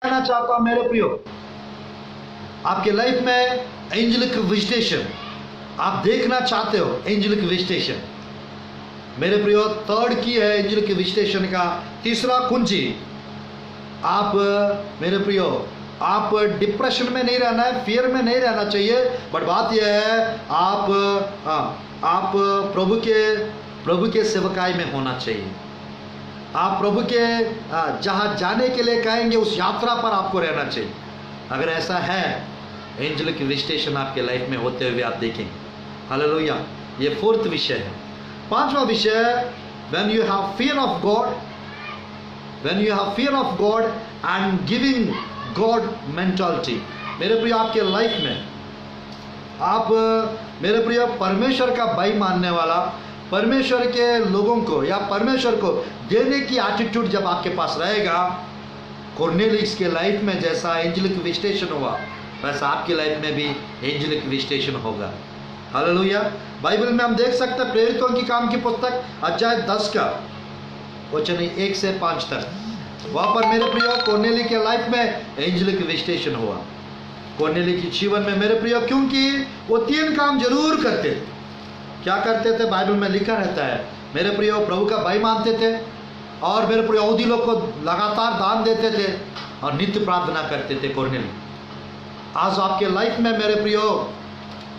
कहना चाहता हूं मेरे प्रियो, आपके लाइफ में एंजेलिक विजिटेशन आप देखना चाहते हो। एंजेलिक विजिटेशन मेरे प्रियो, थर्ड की है एंजेलिक विजिटेशन का तीसरा कुंजी। आप मेरे प्रियो, आप डिप्रेशन में नहीं रहना है, फियर में नहीं रहना चाहिए, बट बात यह है आप प्रभु के सेवकाई में होना चाहिए। आप प्रभु के जहाँ जाने के लिए कहेंगे उस यात्रा पर आपको रहना चाहिए। अगर ऐसा है, एंजेलिक विजिटेशन आपके लाइफ में होते हुए आप देखेंगे। हालेलुया। ये फोर्थ विषय है। पांचवा विषय, when you have fear of God, when you have fear of God and giving God mentality. मेरे प्रिय, आपके लाइफ में आप मेरे प्रिय परमेश्वर का भय मानने वाला, परमेश्वर के लोगों को या परमेश्वर को देने की एटीट्यूड जब आपके पास रहेगा, कॉर्नेलियस के लाइफ में जैसा एंजेलिक विजिटेशन हुआ वैसा आपकी लाइफ में भी एंजेलिक विजिटेशन होगा। हालेलुया। बाइबल में हम देख सकते हैं प्रेरितों की काम की पुस्तक अध्याय 10 का वचन 1 से 5 तक। वहां पर मेरे प्रियो कॉर्नेलियस के लाइफ में एंजेलिक विजिटेशन हुआ। कॉर्नेलियस के जीवन में मेरे प्रियो, क्योंकि वो 3 काम जरूर करते थे। क्या करते थे? बाइबल में लिखा रहता है मेरे प्रियो, प्रभु का भय मानते थे और मेरे प्रियो यहूदी लोग को लगातार दान देते थे और नित्य प्रार्थना करते थे। कॉर्नेलियस आज आपके लाइफ में मेरे प्रियो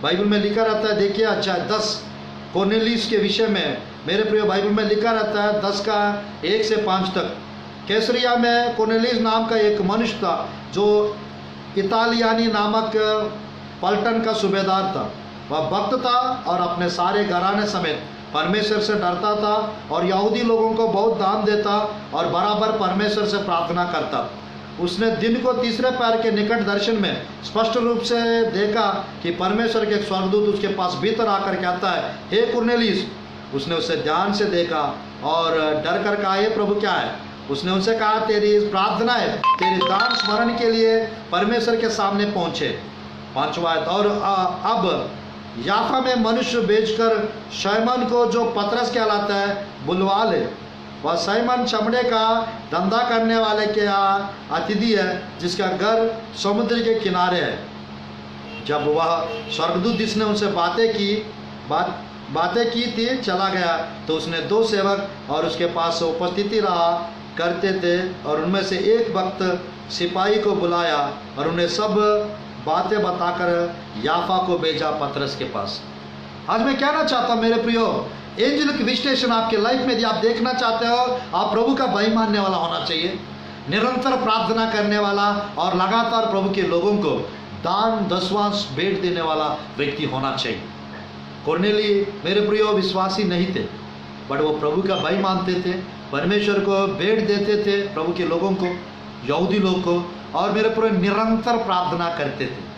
बाइबल में लिखा रहता है, देखिए अध्याय 10 कॉर्नेलियस के विषय में मेरे प्रियो बाइबल में लिखा रहता है 10 का 1 से 5 तक। कैसरिया में कॉर्नेलियस नाम का एक मनुष्य था जो इतालियानी नामक पलटन का सूबेदार था। वह भक्त था और अपने सारे घराने समेत परमेश्वर से डरता था और यहूदी लोगों को बहुत दान देता और बराबर परमेश्वर से प्रार्थना करता। उसने दिन को तीसरे पैर के निकट दर्शन में स्पष्ट रूप से देखा कि परमेश्वर के एक स्वर्गदूत उसके पास भीतर आकर कहता है, हे कुरनेलियुस। उसने उसे ध्यान से देखा और डर कर कहा, हे प्रभु क्या है? उसने उनसे कहा, तेरी प्रार्थना है, तेरी दान स्मरण के लिए परमेश्वर के सामने पहुंचे। 5वां आयत, और अब याफा में मनुष्य भेजकर शैमन को, जो पतरस कहलाता है, बुलवा ले। वह शैमन चमड़े का धंधा करने वाले के अतिथि है, जिसका घर समुद्र के किनारे है। जब वह स्वर्गदूत जिसने उनसे बातें की थी चला गया, तो उसने 2 सेवक और उसके पास उपस्थिति रहा करते थे और उनमें से एक वक्त सिपाही को बुलाया और उन्हें सब बातें बताकर याफा को भेजा पतरस के पास। आज मैं कहना चाहता हूं मेरे प्रियो, एंजेलिक विजिटेशन आपके लाइफ में यदि आप देखना चाहते हो, आप प्रभु का भय मानने वाला होना चाहिए, निरंतर प्रार्थना करने वाला और लगातार प्रभु के लोगों को दान दशवांश भेंट देने वाला व्यक्ति होना चाहिए। कॉर्नेलियस मेरे प्रियो विश्वासी नहीं थे, बट वो प्रभु का भय मानते थे, परमेश्वर को भेंट देते थे, प्रभु के लोगों को, यहूदी लोग को, और मेरे पूरे निरंतर प्रार्थना करते थे।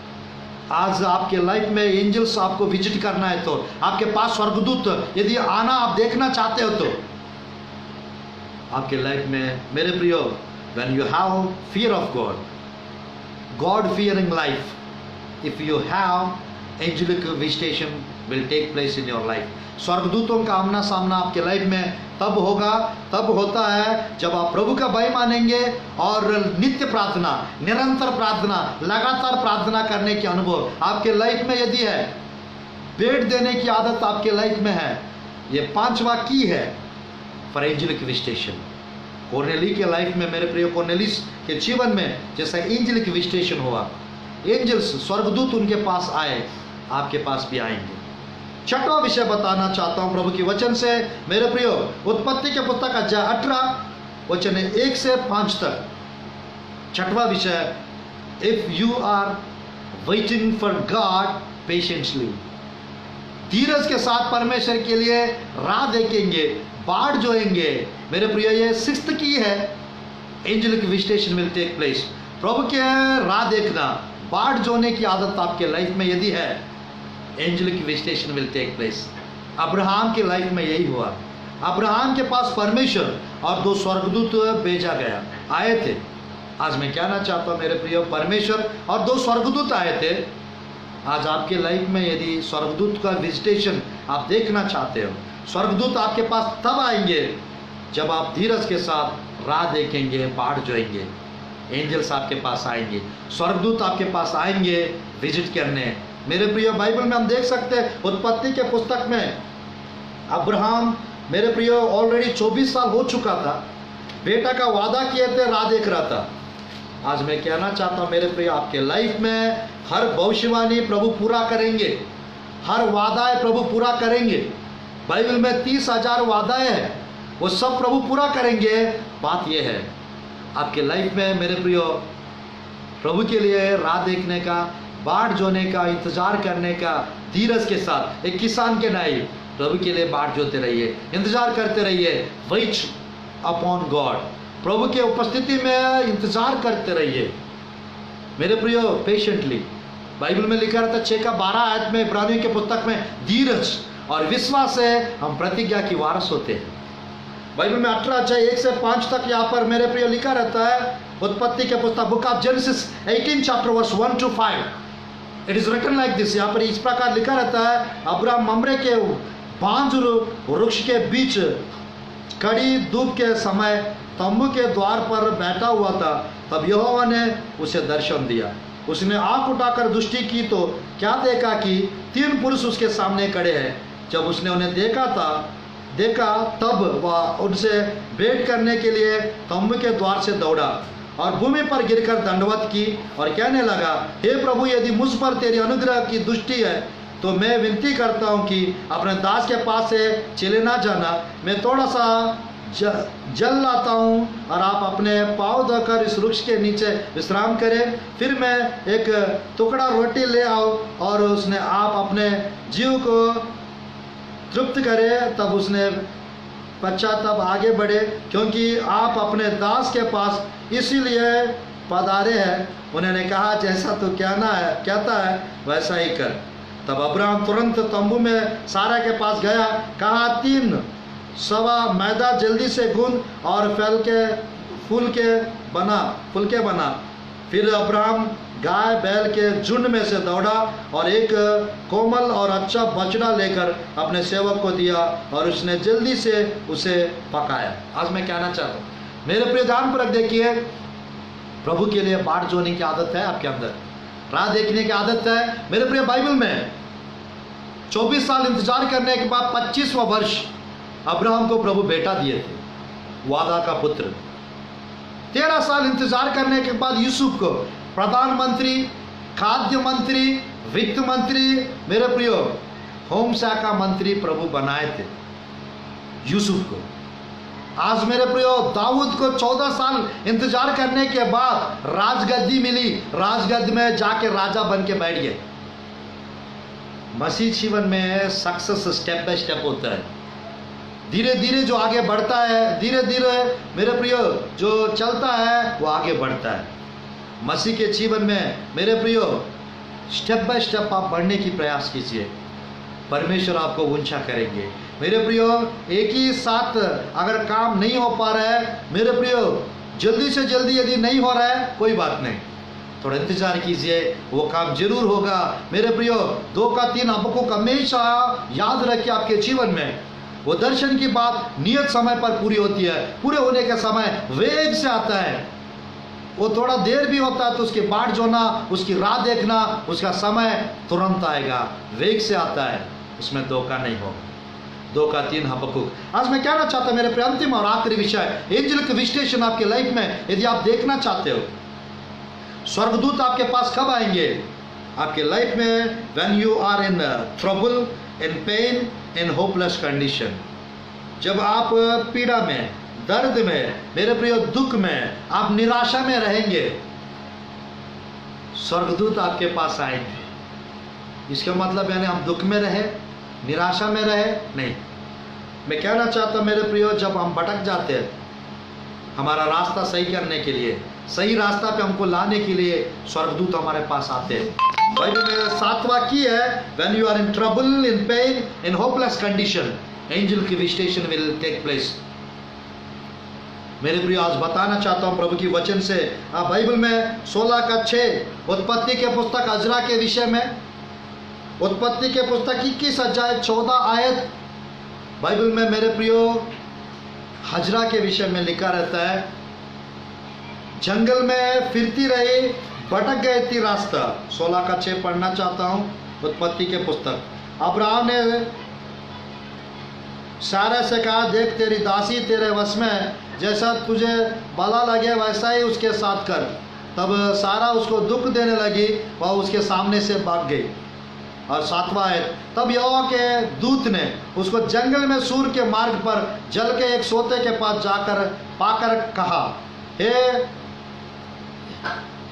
आज आपके लाइफ में एंजल्स आपको विजिट करना है तो, आपके पास स्वर्गदूत यदि आना आप देखना चाहते हो तो आपके लाइफ में मेरे प्रियो, when you have fear of God, God fearing life, if you have angelic visitation will take place in your life. स्वर्गदूतों का आमना सामना आपके लाइफ में तब होता है जब आप प्रभु का भय मानेंगे और नित्य प्रार्थना, निरंतर प्रार्थना, लगातार प्रार्थना करने के अनुभव आपके लाइफ में यदि है, भेंट देने की आदत आपके लाइफ में है। ये 5वां की है फॉर एंजेलिक विजिटेशन। कॉर्नेलियस के लाइफ में मेरे प्रिय, कॉर्नेलियस के जीवन में जैसा एंजेलिक विजिटेशन हुआ, एंजल्स स्वर्गदूत उनके पास आए, आपके पास भी आएंगे। 6वां विषय बताना चाहता हूं प्रभु की वचन से मेरे प्रियो, उत्पत्ति के पुस्तक अध्याय 18 वचन 1 से 5 तक। 6वां विषय, if you are waiting for God patiently, धीरज के साथ परमेश्वर के लिए राह देखेंगे, बाट जोएंगे। मेरे प्रियो, ये 6th की है, angelic visitation will take place. प्रभु के राह देखना, बाट जोने की आदत आपके लाइफ में यदि है, angelic visitation will take place. Abraham के लाइफ में यही हुआ। अब्राहम के पास परमेश्वर और 2 स्वर्गदूत भेजा गया, आए थे। आज मैं कहना चाहता हूं मेरे प्रियो, परमेश्वर और 2 स्वर्गदूत आए थे। आज आपके लाइफ में यदि स्वर्गदूत का विजिटेशन आप देखना चाहते हो, स्वर्गदूत आपके पास तब आएंगे जब आप धीरज के साथ राह देखेंगे, बाट जोएंगे। एंजल्स आपके पास आएंगे, स्वर्गदूत आपके पास आएंगे विजिट करने। मेरे प्रिय, बाइबल में हम देख सकते हैं उत्पत्ति के पुस्तक में अब्राहम, मेरे प्रिय, ऑलरेडी 24 साल हो चुका था, बेटा का वादा किए थे, राह देख रहा था। आज मैं कहना चाहता हूँ मेरे प्रिय, आपके लाइफ में हर भविष्यवाणी प्रभु पूरा करेंगे, हर वादा प्रभु पूरा करेंगे। बाइबल में 30,000 वादाएं हैं, वो सब प्रभु पूरा करेंगे। बात यह है आपके लाइफ में मेरे प्रियो, प्रभु के लिए राह देखने का, बाट जोने का, इंतजार करने का, धीरज के साथ, एक किसान के नाई प्रभु के लिए बाट जोते रहिए, इंतजार करते रहिए। वेट अपॉन गॉड, प्रभु के उपस्थिति में इंतजार करते रहिए मेरे प्रियो, पेशेंटली। बाइबल में लिखा रहता 6 का 12 आयत में, इब्रानियों के पुस्तक में, धीरज और विश्वास से हम प्रतिज्ञा की वारस होते हैं। बाइबल में 18 अध्याय 1 से 5 तक यहाँ पर मेरे प्रियो लिखा रहता है, उत्पत्ति के पुस्तक, book of Genesis 18 chapter verse 1 to 5। It is written like this, यहाँ पर इस प्रकार लिखा रहता है, अब्राहम ममरे के बांजुर वृक्ष के बीच कड़ी धूप के समय तंबू के द्वार पर बैठा हुआ था। तब यहोवा ने उसे दर्शन दिया। उसने आंख उठाकर दृष्टि की तो क्या देखा कि 3 पुरुष उसके सामने खड़े हैं। जब उसने उन्हें देखा तब वह उनसे भेंट करने के लिए तंबू के द्वार से दौड़ा और भूमि पर गिरकर दंडवत की और कहने लगा, हे प्रभु, यदि मुझ पर तेरी अनुग्रह की दृष्टि है तो मैं विनती करता हूँ कि अपने दास के पास से चले ना जाना। मैं थोड़ा सा जल लाता हूँ और आप अपने पाँव धोकर इस वृक्ष के नीचे विश्राम करें। फिर मैं एक टुकड़ा रोटी ले आओ और उसने आप अपने जीव को तृप्त करे। तब उसने पश्चाताप आगे बढ़े, क्योंकि आप अपने दास के पास इसीलिए पधारे हैं। उन्होंने कहा, जैसा तो कहता है वैसा ही कर। तब अब्राहम तुरंत तंबू में सारा के पास गया, कहा, 3 सवा मैदा जल्दी से गूंद और फूल के बना। फिर अब्राहम गाय बैल के झुंड में से दौड़ा और एक कोमल और अच्छा बछड़ा लेकर अपने सेवक को दिया और उसने जल्दी से उसे पकाया। आज मैं कहना चाहता हूँ मेरे प्रिय, ध्यानपूर्वक देखिए, प्रभु के लिए बाट जोने की आदत है आपके अंदर, राह देखने की आदत है मेरे प्रिय। बाइबल में 24 साल इंतजार करने के बाद 25वां वर्ष अब्राहम को प्रभु बेटा दिए थे, वादा का पुत्र। 13 साल इंतजार करने के बाद यूसुफ को प्रधानमंत्री, खाद्य मंत्री, वित्त मंत्री, मेरे प्रियो, होम शाखा मंत्री प्रभु बनाए थे यूसुफ को। आज मेरे प्रियो, दाऊद को 14 साल इंतजार करने के बाद राजगद्दी मिली, राजगद्दी में जाके राजा बन के बैठ गए। मसीह जीवन में सक्सेस स्टेप बाय स्टेप होता है, धीरे धीरे जो आगे बढ़ता है, धीरे धीरे मेरे प्रियो जो चलता है वो आगे बढ़ता है। मसीह के जीवन में मेरे प्रियो स्टेप बाय स्टेप आप बढ़ने की प्रयास कीजिए, परमेश्वर आपको ऊंचा करेंगे। मेरे प्रियो, एक ही साथ अगर काम नहीं हो पा रहा है मेरे प्रियो, जल्दी से जल्दी यदि नहीं हो रहा है कोई बात नहीं, थोड़ा इंतजार कीजिए, वो काम जरूर होगा। मेरे प्रियो, 2 का 3 आपको हमेशा याद रखिए आपके जीवन में, वो दर्शन की बात नियत समय पर पूरी होती है, पूरे होने का समय वेग से आता है। वो थोड़ा देर भी होता है तो उसकी बाट जोना, उसकी राह देखना, उसका समय तुरंत आएगा, वेग से आता है, उसमें धोखा नहीं होगा। 2 का 3 हबक्कुक। आज मैं कहना चाहता हूं मेरे प्रिय, अंतिम और आखिरी विषय, एंजेलिक विजिटेशन आपके लाइफ में यदि आप देखना चाहते हो, स्वर्गदूत आपके पास कब आएंगे आपके लाइफ में? When you are in trouble, in pain, in hopeless condition, जब आप पीड़ा में, दर्द में, मेरे प्रिय दुख में, आप निराशा में रहेंगे, स्वर्गदूत आपके पास आएंगे। इसका मतलब यानी हम दुख में रहे, निराशा में रहे नहीं। मैं कहना चाहता हूं मेरे प्रियो, जब हम भटक जाते हैं, हमारा रास्ता सही करने के लिए, सही रास्ता पे हमको लाने के लिए स्वर्गदूत हमारे पास आते हैं। बाइबल में 7 वाक्य है, when you are in trouble, in pain, in hopeless condition, angel की विजिटेशन विल टेक प्लेस। मेरे प्रियो, आज बताना चाहता हूं प्रभु की वचन से, आप बाइबल में 16 का 6 उत्पत्ति के पुस्तक अजरा के विषय में, उत्पत्ति के पुस्तक 21 अध्याय 14 आयत बाइबल में मेरे प्रियो हजरा के विषय में लिखा रहता है, जंगल में फिरती रही, भटक गई थी रास्ता। 16 का 6 पढ़ना चाहता हूँ, उत्पत्ति के पुस्तक। अब्राहम ने सारा से कहा, देख तेरी दासी तेरे वश में, जैसा तुझे भला लगे वैसा ही उसके साथ कर। तब सारा उसको दुख देने लगी, वह उसके सामने से भाग गई। और 7वां है, तब यहोवा के दूत ने उसको जंगल में सूर के मार्ग पर जल के एक सोते के पास जाकर पाकर कहा,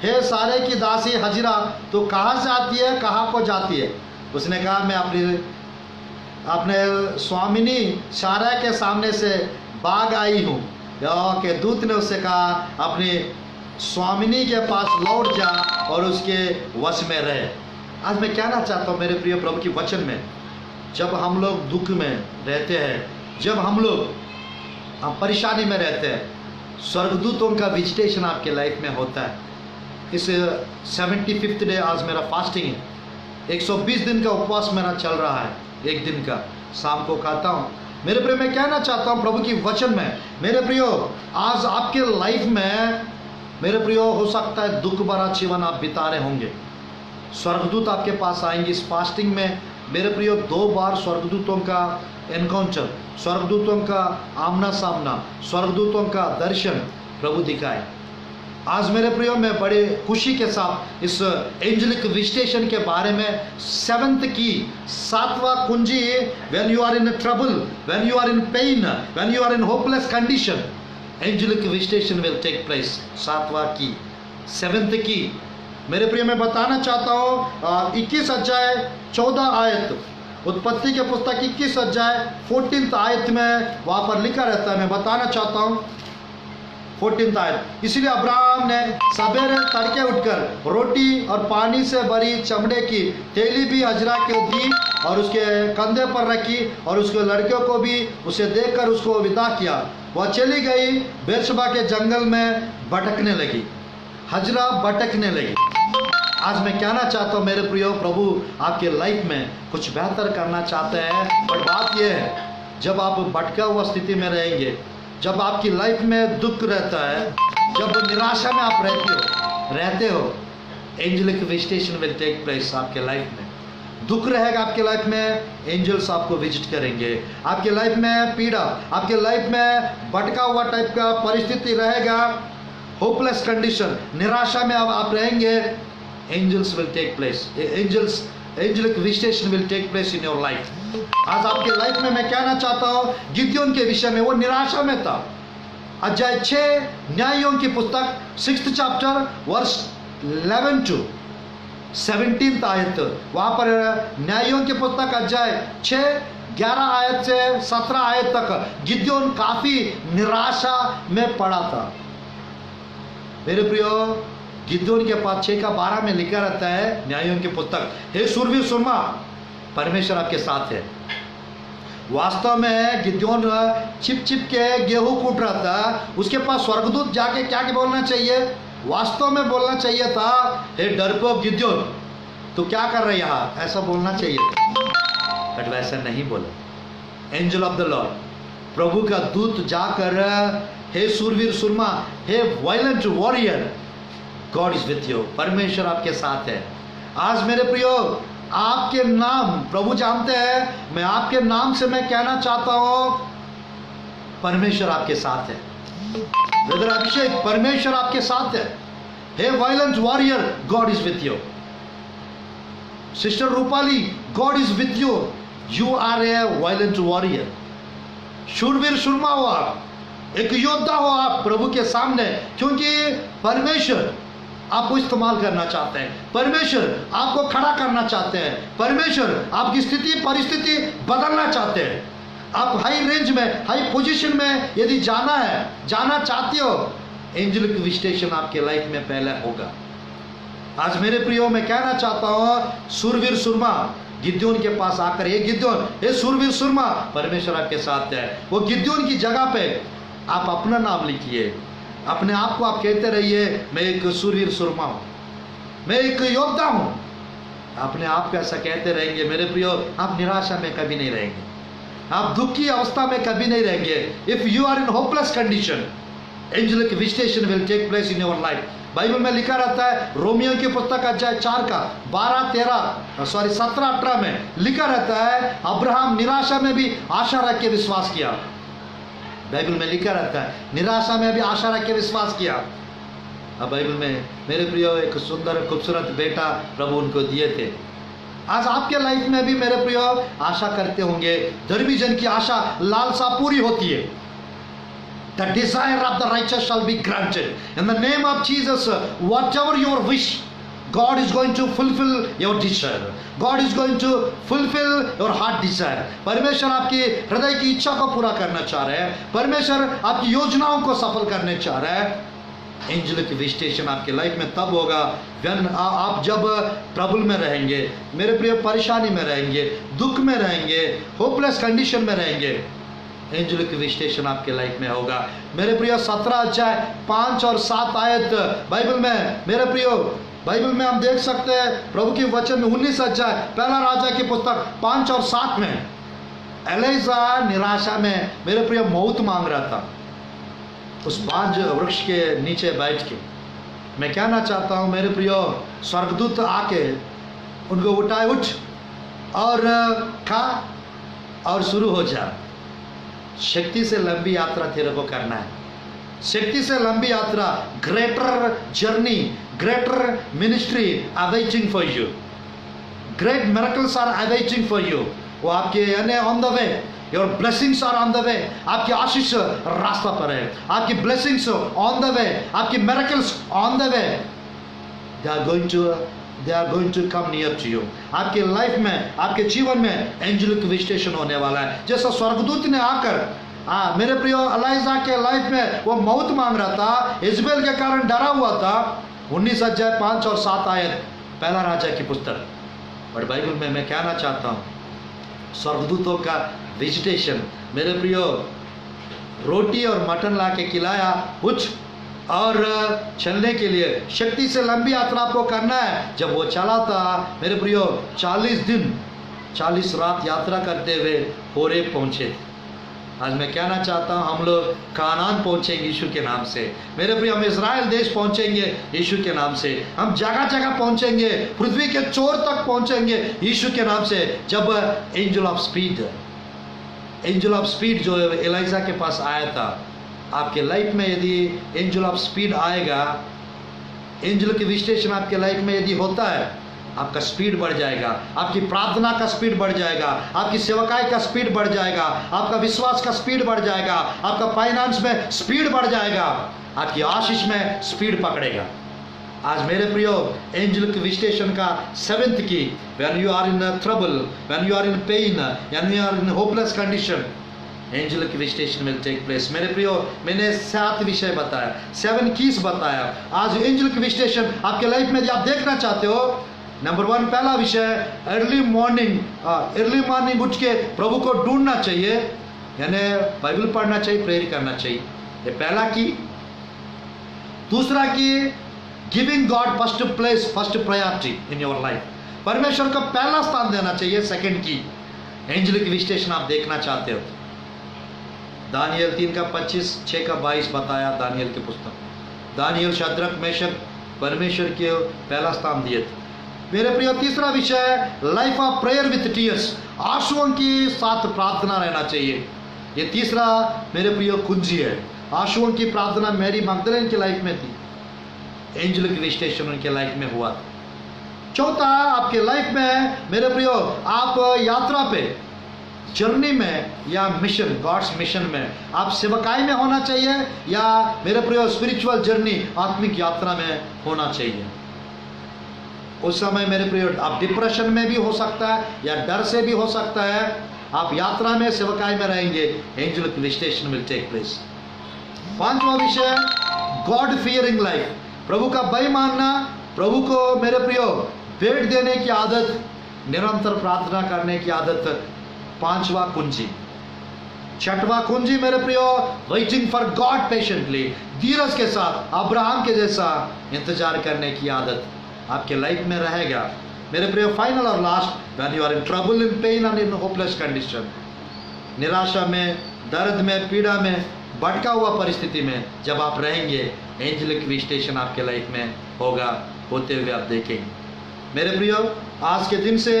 हे सारे की दासी हजरा, तू कहाँ से आती है, कहाँ को जाती है? उसने कहा, मैं अपने स्वामिनी सारा के सामने से भाग आई हूँ। यहोवा के दूत ने उससे कहा, अपनी स्वामिनी के पास लौट जा और उसके वश में रहे। आज मैं कहना चाहता हूँ मेरे प्रिय प्रभु की वचन में, जब हम लोग दुख में रहते हैं, जब हम परेशानी में रहते हैं, स्वर्गदूतों का विजिटेशन आपके लाइफ में होता है। इस 75th डे आज मेरा फास्टिंग है, 120 दिन का उपवास मेरा चल रहा है। एक दिन का शाम को खाता हूँ। मेरे प्रिय मैं कहना चाहता हूँ प्रभु की वचन में, मेरे प्रियो आज आपके लाइफ में, मेरे प्रियो हो सकता है दुख भरा जीवन आप बिता रहे होंगे। स्वर्गदूत आपके पास आएंगे इस फास्टिंग में। मेरे प्रियो 2 बार स्वर्गदूतों का एनकाउंटर, स्वर्गदूतों का आमना सामना, स्वर्गदूतों का दर्शन प्रभु दिखाए। आज मेरे प्रियो मैं बड़े खुशी के साथ इस एंजेलिक विजिटेशन के बारे में 7th की 7वां कुंजी, when you are in trouble, when you are in pain, when you are in hopeless condition, angelic visitation will take place. 7वां की 7th की मेरे प्रिय मैं बताना चाहता हूँ 21 अध्याय 14 आयत, उत्पत्ति के पुस्तक 21 अध्याय 14th आयत में वहाँ पर लिखा रहता है। मैं बताना चाहता हूँ 14th आयत, इसलिए अब्राहम ने सवेरे तड़के उठकर रोटी और पानी से भरी चमड़े की थैली भी हजरा को दी और उसके कंधे पर रखी और उसके लड़कियों को भी उसे देखकर उसको विदा किया। वह चली गई, बेर्शबा के जंगल में भटकने लगी। हजरा भटकने लगी। आज मैं कहना चाहता हूँ मेरे प्रियो, प्रभु आपके लाइफ में कुछ बेहतर करना चाहते हैं। पर बात यह है, जब आप भटका हुआ स्थिति में रहेंगे, जब आपकी लाइफ में दुख रहता है, जब निराशा में आप रहते हो, angelic visitation will take place आपके लाइफ में। दुख रहेगा आपके लाइफ में, एंजल्स आपको विजिट करेंगे। आपके लाइफ में पीड़ा, आपके लाइफ में भटका हुआ टाइप का परिस्थिति रहेगा, होपलेस कंडीशन, निराशा में आप रहेंगे, angels will take place. Angelic visitation will take place in your life. आज आपके लाइफ में मैं कहना चाहता हूँ गिदयोन के विषय में, वो निराशा में था। अध्याय 6 न्यायों की पुस्तक 6th chapter verse 11 to 17th आयत, वहाँ पर न्यायों की पुस्तक अध्याय 6 11 आयत से 17 आयत तक गिदयोन काफी निराशा में पड़ा था। मेरे प्रियो, गिदयोन के पास 6 का 12 में लिखा रहता है न्यायों की पुस्तक, हे सूरवीर सुरमा, परमेश्वर आपके साथ है। वास्तव में गिदयोन छिप छिप के गेहूं कूट रहा था। उसके पास स्वर्गदूत जाके क्या बोलना चाहिए? वास्तव में बोलना चाहिए था, हे डरपोक गिदयोन, तू क्या कर रहा है यहाँ, ऐसा बोलना चाहिए था, बट वैसा नहीं बोला। एंजल ऑफ द लॉर्ड, प्रभु का दूत जाकर, हे सूरवीर सुरमा, हे violent warrior, God is with you, परमेश्वर आपके साथ है। आज मेरे प्रियो, आपके नाम प्रभु जानते हैं, मैं आपके नाम से मैं कहना चाहता हूं, परमेश्वर आपके साथ है। ब्रदर अभिषेक, परमेश्वर आपके साथ है। हे violent warrior, God is with you. Sister Rupali, God is with you, you are a violent warrior. शूरवीर सुरमा हो आप, एक योद्धा हो आप प्रभु के सामने, क्योंकि परमेश्वर आपको इस्तेमाल करना चाहते हैं, परमेश्वर आपको खड़ा करना चाहते हैं, परमेश्वर आपकी स्थिति परिस्थिति बदलना चाहते हैं। आप हाई रेंज में, हाई पोजीशन में यदि जाना चाहते हो, एंजेलिक विजिटेशन आपके लाइफ में पहले होगा। आज मेरे प्रियो, मैं कहना चाहता हूँ, सूरवीर सुरमा गिदयोन के पास आकर, ये गिदयोन, ये सूरवीर सुरमा, परमेश्वर आपके साथ है। वो गिदयोन की जगह पे आप अपना नाम लिखिए, अपने आप को आप कहते रहिए, मैं एक सूरवीर सुरमा हूँ, मैं एक योद्धा हूँ। अपने आप को ऐसा कहते रहेंगे मेरे प्रियो, आप निराशा में कभी नहीं रहेंगे, आप दुख की अवस्था में कभी नहीं रहेंगे। If you are in hopeless condition, angelic visitation will take place in your life. Bible में लिखा रहता है, रोमियो की पुस्तक अध्याय 4 का 17-18 में लिखा रहता है, अब्राहम निराशा में भी आशा रख के विश्वास किया। बाइबल में लिखा रहता है, निराशा में भी आशा रख के विश्वास किया। अब बाइबल में मेरे प्रियो एक सुंदर खूबसूरत बेटा प्रभु उनको दिए थे। आज आपके लाइफ में भी मेरे प्रियो आशा करते होंगे, धर्मी जन की आशा लालसा पूरी होती है। The desire of the righteous shall be granted. In the name of Jesus, whatever your wish, God is going to fulfill your desire. God is going to fulfill your heart desire. परमेश्वर आपकी हृदय की इच्छा को पूरा करना चाह रहे हैं। परमेश्वर आपकी योजनाओं को सफल करने चाह रहा है। एंजेलिक विजिटेशन आपके लाइफ में तब होगा when आप जब ट्रबल में रहेंगे, मेरे प्रिय परेशानी में रहेंगे, दुख में रहेंगे, होपलेस कंडीशन में रहेंगे, एंजेलिक विजिटेशन आपके लाइफ में होगा। मेरे प्रिय 17 अध्याय 5 और 7 आयत बाइबल में, मेरे प्रियो बाइबल में हम देख सकते हैं, प्रभु की वचन में 19 अध्याय पहला राजा की पुस्तक 5 और 7 में एलिजा निराशा में मेरे प्रिय मौत मांग रहा था उस बांज वृक्ष के नीचे बैठ के। मैं कहना चाहता हूँ मेरे प्रियो, स्वर्गदूत आके उनको उठाए, उठ और खा और शुरू हो जा। शक्ति से लंबी यात्रा तेरे को करना है, शक्ति से लंबी यात्रा, greater journey, greater ministry awaiting for you, great miracles are awaiting for you. वो आपके यानी on the way, your blessings are on the way. आपकी आशीष रास्ता पर है, आपकी ब्लेसिंग्स ऑन द वे, आपकी miracles on the way. They are going to come near to you. आपके लाइफ में, आपके जीवन में एंजेलिक विजिटेशन होने वाला है। जैसा स्वर्गदूत ने आकर मेरे प्रियो एलिजा के लाइफ में वो मौत मांग रहा था, इजबेल के कारण डरा हुआ था। 19 अध्याय 5 और 7 आयत पहला राजा की पुस्तक। और बाइबल में मैं कहना चाहता हूँ, स्वर्गदूतों का विजिटेशन, मेरे प्रियो रोटी और मटन ला के खिलाया, कुछ और चलने के लिए शक्ति से लंबी यात्रा आपको करना है। जब वो चला था मेरे प्रियो 40 दिन 40 रात यात्रा करते हुए होरेब पहुंचे। आज मैं कहना चाहता हूँ, हम लोग कानान पहुंचेंगे यीशु के नाम से। मेरे प्रिय, हम इज़राइल देश पहुंचेंगे यीशु के नाम से। हम जगह जगह पहुंचेंगे, पृथ्वी के छोर तक पहुंचेंगे यीशु के नाम से। जब एंजल ऑफ स्पीड जो एलिजा के पास आया था, आपके लाइफ में यदि एंजल ऑफ स्पीड आएगा, एंजल की विजिटेशन आपके लाइफ में यदि होता है, आपका स्पीड बढ़ जाएगा, आपकी प्रार्थना का स्पीड बढ़ जाएगा, आपकी सेवकाई का स्पीड बढ़ जाएगा, आपका विश्वास का स्पीड बढ़ जाएगा, आपका फाइनेंस में स्पीड बढ़ जाएगा, आपकी आशीष में स्पीड पकड़ेगा। आज मेरे प्रियो, एंजेलिक विजिटेशन का 7th की, when you are in trouble, when you are in pain, when you are in hopeless condition, angelic visitation will take place. मेरे प्रियो, मैंने 7 विषय बताया, 7 कीज बताया। आज एंजेलिक विजिटेशन आपके लाइफ में यदि आप देखना चाहते हो, नंबर 1 पहला विषय, अर्ली मॉर्निंग उठ के प्रभु को ढूंढना चाहिए, यानी बाइबल पढ़ना चाहिए, प्रेयर करना चाहिए। ये पहला की। दूसरा की, giving God first place, first priority in your life. परमेश्वर को पहला स्थान देना चाहिए। सेकंड की, एंजेलिक विजिटेशन आप देखना चाहते हो, दानियल 3 का 25, 6 का 22 बताया दानियल की पुस्तक। दानियल, शद्रक, मेशक परमेश्वर के पहला स्थान दिए थे। मेरे प्रिय, तीसरा विषय, life of prayer with tears, आंसुओं के साथ प्रार्थना रहना चाहिए। ये तीसरा मेरे प्रिय कुंजी है। आंसुओं की प्रार्थना मैरी मगदलीन की लाइफ में थी, एंजेलिक विजिटेशन उनके लाइफ में हुआ था। चौथा, आपके लाइफ में मेरे प्रियो, आप यात्रा पे, जर्नी में या मिशन, गॉड्स मिशन में, आप सेवकाई में होना चाहिए या मेरे प्रियो स्पिरिचुअल जर्नी, आत्मिक यात्रा में होना चाहिए। उस समय मेरे प्रियो आप डिप्रेशन में भी हो सकता है या डर से भी हो सकता है। आप यात्रा में, सेवकाई में रहेंगे, angelic visitation will take place. 5वां विषय, गॉड फियरिंग लाइफ, प्रभु का भय मानना, प्रभु को मेरे प्रियो भेंट देने की आदत, निरंतर प्रार्थना करने की आदत। 5वां कुंजी। 6वां कुंजी मेरे प्रियो, वेटिंग फॉर गॉड पेशेंटली, धीरज के साथ अब्राहम के जैसा इंतजार करने की आदत आपके लाइफ में रहेगा। मेरे प्रियो, फाइनल और last, when you are in trouble, in pain and in hopeless condition, निराशा में, दर्द में, पीड़ा में, भटका हुआ परिस्थिति में जब आप रहेंगे, एंजेलिक विजिटेशन आपके लाइफ में होगा, होते हुए आप देखेंगे। मेरे प्रियो, आज के दिन से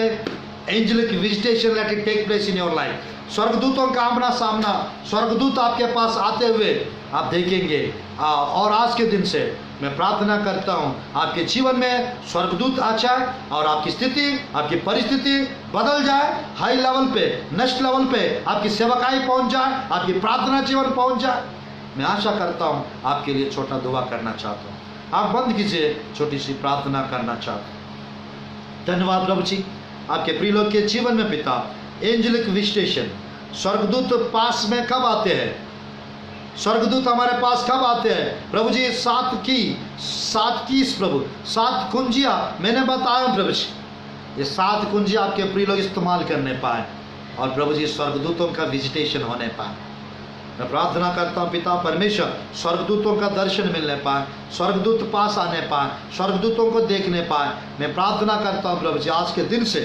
angelic visitation let it take place in your life. स्वर्गदूतों का आमना सामना, स्वर्गदूत आपके पास आते हुए आप देखेंगे। और आज के दिन से मैं प्रार्थना करता हूँ आपके जीवन में स्वर्गदूत आ जाए और आपकी स्थिति, आपकी परिस्थिति बदल जाए। हाई लेवल पे, नेक्स्ट लेवल पे आपकी सेवकाई पहुँच जाए, आपकी प्रार्थना जीवन पहुँच जाए। मैं आशा करता हूँ आपके लिए छोटा दुआ करना चाहता हूँ। आप बंद कीजिए, छोटी सी प्रार्थना करना चाहता हूँ। धन्यवाद प्रभु जी, आपके प्रिय लोग के जीवन में पिता, एंजेलिक विजिटेशन, स्वर्गदूत पास में कब आते हैं? स्वर्गदूत हमारे पास कब आते हैं प्रभु जी? सात कीज प्रभु, 7 कुंजियां मैंने बताया प्रभु जी, ये 7 कुंजियां आपके प्रिय लोग इस्तेमाल करने पाए और प्रभु जी स्वर्गदूतों का विजिटेशन होने पाए। मैं प्रार्थना करता हूँ पिता परमेश्वर, स्वर्गदूतों का दर्शन मिलने पाए, स्वर्गदूत पास आने पाए, स्वर्गदूतों को देखने पाए। मैं प्रार्थना करता हूँ प्रभु जी आज के दिन से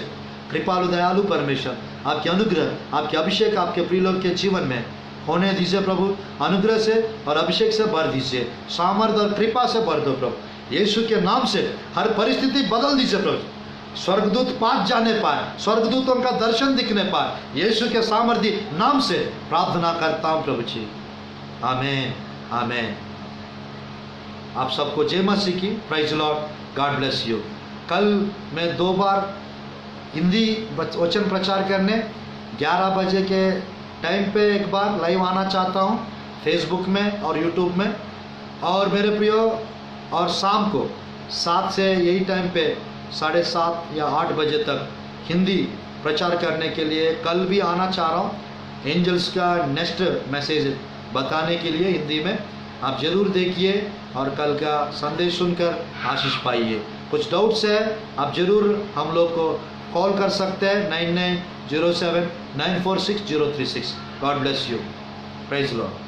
कृपालु दयालु परमेश्वर, आपके अनुग्रह, आपके अभिषेक आपके प्रिय लोग के जीवन में होने दीजिए प्रभु। अनुग्रह से और अभिषेक से भर दीजिए, सामर्थ्य और कृपा से भर दो प्रभु। यीशु के नाम से हर परिस्थिति बदल दीजिए प्रभु। स्वर्गदूत पास जाने पाए, स्वर्गदूतों का दर्शन दिखने पाए, यीशु के सामर्थ्य नाम से प्रार्थना करता हूँ प्रभु जी, आमेन आमेन। आप सबको जय मसीह की। Praise lord, god bless you. कल मैं 2 बार हिंदी वचन प्रचार करने 11 बजे के टाइम पे एक बार लाइव आना चाहता हूँ, फेसबुक में और यूट्यूब में। और मेरे प्रियो, और शाम को 7 से यही टाइम पे 7:30 या 8 बजे तक हिंदी प्रचार करने के लिए कल भी आना चाह रहा हूँ। एंजल्स का नेक्स्ट मैसेज बताने के लिए हिंदी में आप ज़रूर देखिए और कल का संदेश सुनकर आशीष पाइए। कुछ डाउट्स है आप ज़रूर हम लोग को कॉल कर सकते हैं 9907 946 036। God bless you. Praise Lord.